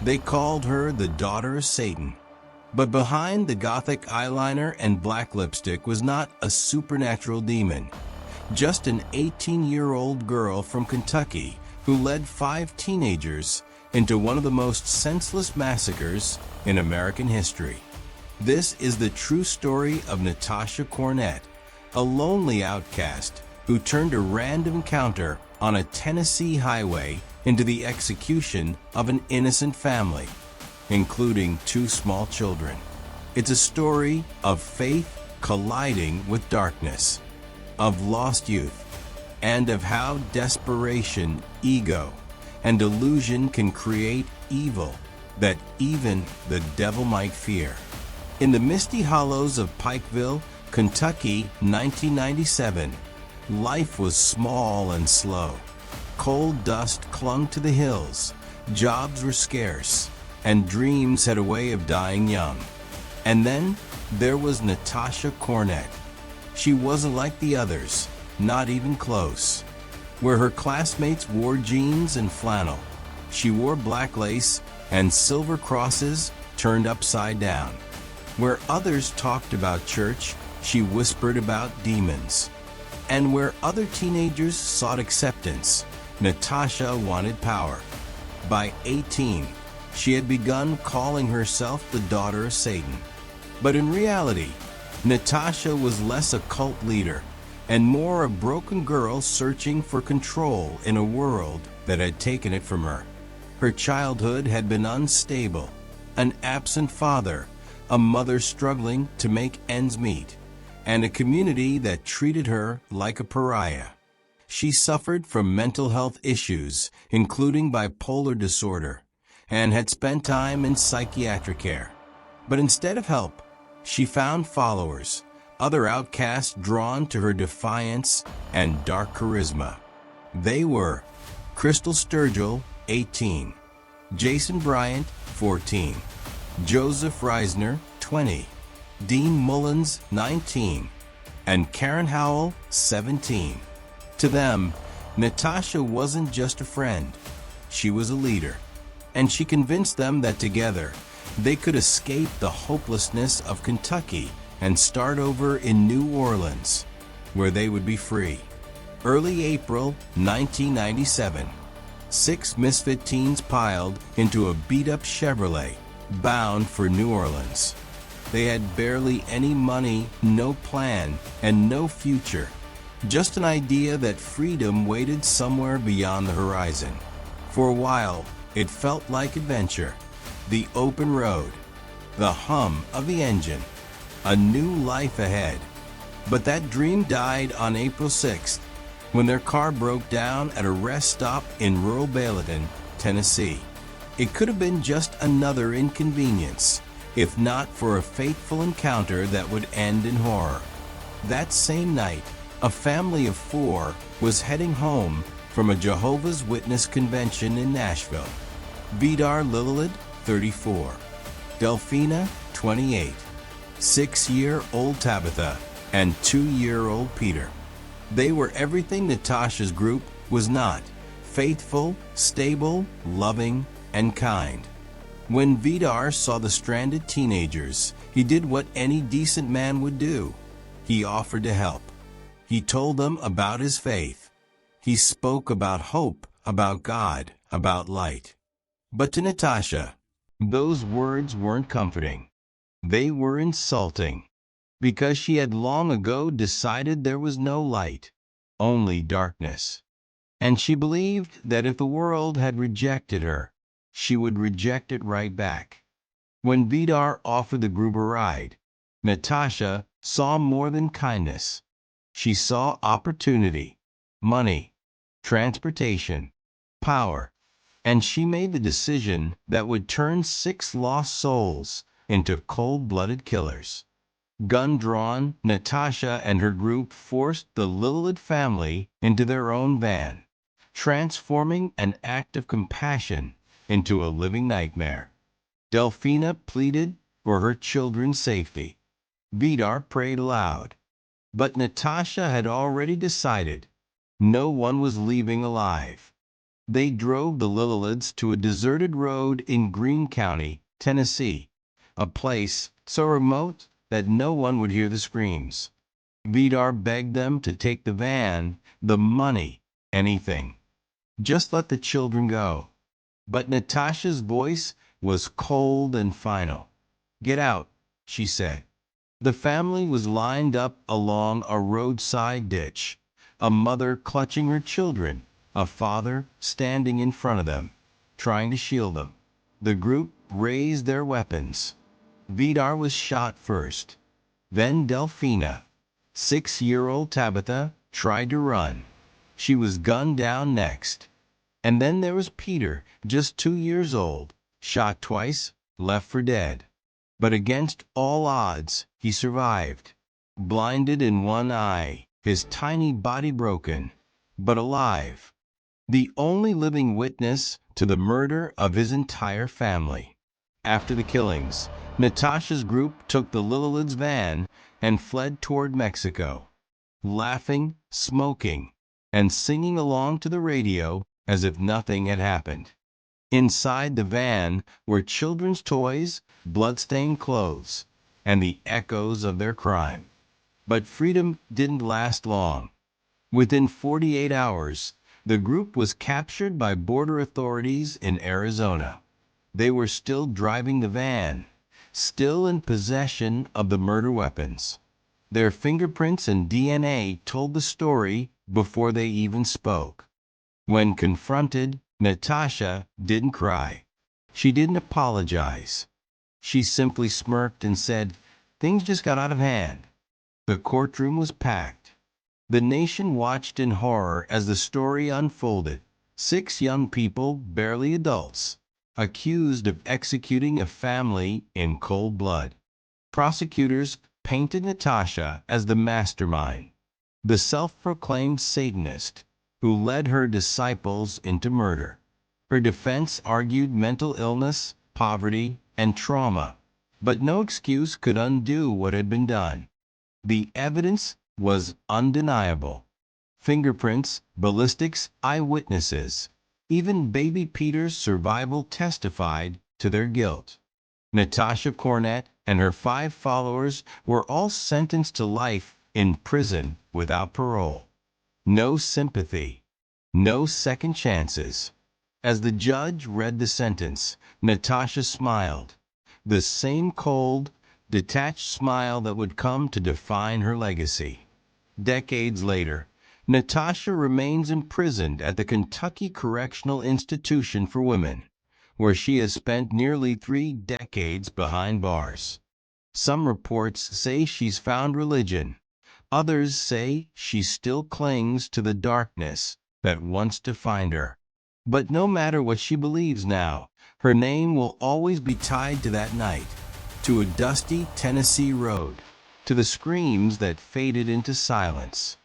They called her the daughter of Satan. But behind the gothic eyeliner and black lipstick was not a supernatural demon, just an 18-year-old girl from Kentucky who led 5 teenagers into one of the most senseless massacres in American history. This is the true story of Natasha Cornett, a lonely outcast who turned a random encounter on a Tennessee highway into the execution of an innocent family, including 2 small children. It's a story of faith colliding with darkness, of lost youth, and of how desperation, ego, and delusion can create evil that even the devil might fear. In the misty hollows of Pikeville, Kentucky, 1997, life was small and slow. Cold dust clung to the hills, jobs were scarce, and dreams had a way of dying young. And then there was Natasha Cornett. She wasn't like the others, not even close. Where her classmates wore jeans and flannel, she wore black lace and silver crosses turned upside down. Where others talked about church, she whispered about demons. And where other teenagers sought acceptance, Natasha wanted power. By 18, she had begun calling herself the daughter of Satan. But in reality, Natasha was less a cult leader and more a broken girl searching for control in a world that had taken it from her. Her childhood had been unstable, an absent father, a mother struggling to make ends meet, and a community that treated her like a pariah. She suffered from mental health issues, including bipolar disorder, and had spent time in psychiatric care. But instead of help, she found followers, other outcasts drawn to her defiance and dark charisma. They were Crystal Sturgill, 18, Jason Bryant, 14, Joseph Reisner, 20, Dean Mullins, 19, and Karen Howell, 17. To them, Natasha wasn't just a friend. She was a leader, and she convinced them that together they could escape the hopelessness of Kentucky and start over in New Orleans, where they would be free. Early April 1997, 6 misfit teens piled into a beat-up Chevrolet, bound for New Orleans. They had barely any money, no plan, and no future. Just an idea that freedom waited somewhere beyond the horizon. For a while, it felt like adventure. The open road, the hum of the engine, a new life ahead. But that dream died on April 6th, when their car broke down at a rest stop in rural Bayleton, Tennessee. It could have been just another inconvenience, if not for a fateful encounter that would end in horror. That same night, a family of 4 was heading home from a Jehovah's Witness convention in Nashville. Vidar Lillelid, 34, Delphina, 28, 6-year-old Tabitha, and 2-year-old Peter. They were everything Natasha's group was not: faithful, stable, loving, and kind. When Vidar saw the stranded teenagers, he did what any decent man would do. He offered to help. He told them about his faith. He spoke about hope, about God, about light. But to Natasha, those words weren't comforting. They were insulting, because she had long ago decided there was no light, only darkness. And she believed that if the world had rejected her, she would reject it right back. When Vidar offered the group a ride, Natasha saw more than kindness. She saw opportunity, money, transportation, power, and she made the decision that would turn 6 lost souls into cold-blooded killers. Gun drawn, Natasha and her group forced the Lillelid family into their own van, transforming an act of compassion into a living nightmare. Delphina pleaded for her children's safety. Vidar prayed aloud. But Natasha had already decided no one was leaving alive. They drove the Lilloods to a deserted road in Greene County, Tennessee, a place so remote that no one would hear the screams. Vidar begged them to take the van, the money, anything. Just let the children go. But Natasha's voice was cold and final. "Get out," she said. The family was lined up along a roadside ditch, a mother clutching her children, a father standing in front of them, trying to shield them. The group raised their weapons. Vidar was shot first. Then Delphina. 6-year-old Tabitha tried to run. She was gunned down next. And then there was Peter, just 2 years old, shot twice, left for dead. But against all odds, he survived. Blinded in one eye, his tiny body broken, but alive. The only living witness to the murder of his entire family. After the killings, Natasha's group took the Lilloods van and fled toward Mexico, laughing, smoking, and singing along to the radio as if nothing had happened. Inside the van were children's toys, bloodstained clothes, and the echoes of their crime. But freedom didn't last long. Within 48 hours, the group was captured by border authorities in Arizona. They were still driving the van, still in possession of the murder weapons. Their fingerprints and DNA told the story before they even spoke. When confronted, Natasha didn't cry. She didn't apologize. She simply smirked and said, "Things just got out of hand." The courtroom was packed. The nation watched in horror as the story unfolded. 6 young people, barely adults, accused of executing a family in cold blood. Prosecutors painted Natasha as the mastermind, the self-proclaimed Satanist who led her disciples into murder. Her defense argued mental illness, poverty, and trauma, but no excuse could undo what had been done. The evidence was undeniable. Fingerprints, ballistics, eyewitnesses. Even baby Peter's survival testified to their guilt. Natasha Cornett and her 5 followers were all sentenced to life in prison without parole. No sympathy, no second chances. As the judge read the sentence, Natasha smiled, the same cold, detached smile that would come to define her legacy. Decades later, Natasha remains imprisoned at the Kentucky Correctional Institution for Women, where she has spent nearly 3 decades behind bars. Some reports say she's found religion. Others say she still clings to the darkness that once defined her. But no matter what she believes now, her name will always be tied to that night, to a dusty Tennessee road, to the screams that faded into silence,